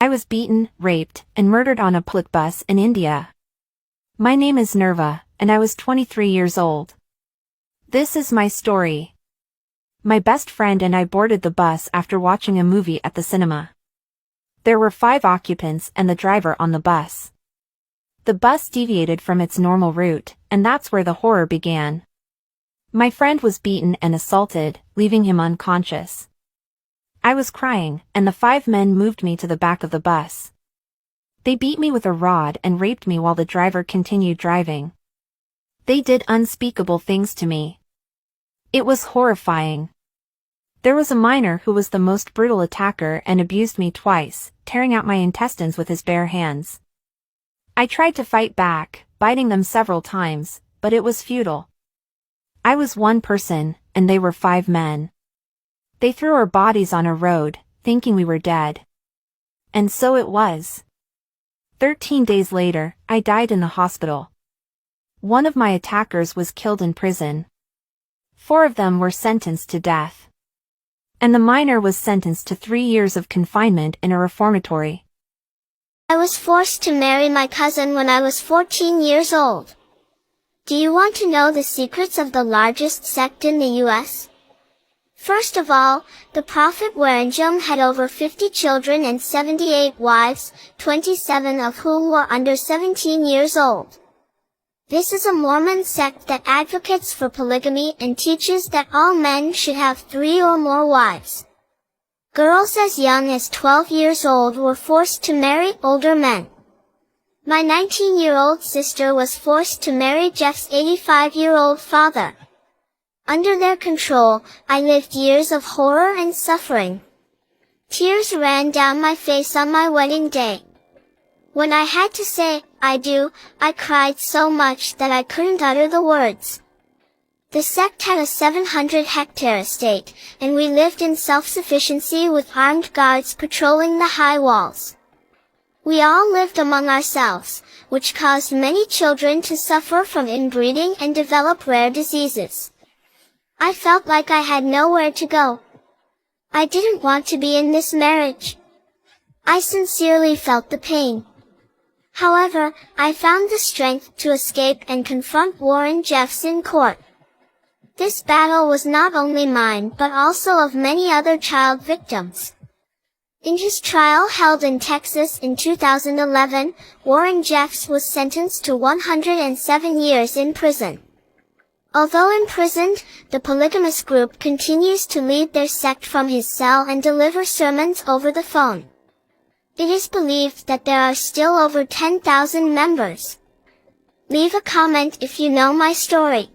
I was beaten, raped, and murdered on a public bus in India. My name is Nirbhaya, and I was 23 years old. This is my story. My best friend and I boarded the bus after watching a movie at the cinema. There were 5 occupants and the driver on the bus. The bus deviated from its normal route, and that's where the horror began. My friend was beaten and assaulted, leaving him unconscious. I was crying, and the 5 men moved me to the back of the bus. They beat me with a rod and raped me while the driver continued driving. They did unspeakable things to me. It was horrifying. There was a minor who was the most brutal attacker and abused me twice, tearing out my intestines with his bare hands. I tried to fight back, biting them several times, but it was futile. I was one person, and they were 5 men. They threw our bodies on a road, thinking we were dead. And so it was. 13 days later, I died in the hospital. One of my attackers was killed in prison. 4 of them were sentenced to death. And the minor was sentenced to 3 years of confinement in a reformatory. I was forced to marry my cousin when I was 14 years old. Do you want to know the secrets of the largest sect in the US? First of all, the Prophet Waranjum had over 50 children and 78 wives, 27 of whom were under 17 years old. This is a Mormon sect that advocates for polygamy and teaches that all men should have 3 or more wives. Girls as young as 12 years old were forced to marry older men. My 19-year-old sister was forced to marry Jeff's 85-year-old father. Under their control, I lived years of horror and suffering. Tears ran down my face on my wedding day. When I had to say, "I do," I cried so much that I couldn't utter the words. The sect had a 700-hectare estate, and we lived in self-sufficiency with armed guards patrolling the high walls. We all lived among ourselves, which caused many children to suffer from inbreeding and develop rare diseases. I felt like I had nowhere to go. I didn't want to be in this marriage. I sincerely felt the pain. However, I found the strength to escape and confront Warren Jeffs in court. This battle was not only mine but also of many other child victims. In his trial held in Texas in 2011, Warren Jeffs was sentenced to 107 years in prison. Although imprisoned, the polygamous group continues to lead their sect from his cell and deliver sermons over the phone. It is believed that there are still over 10,000 members. Leave a comment if you know my story.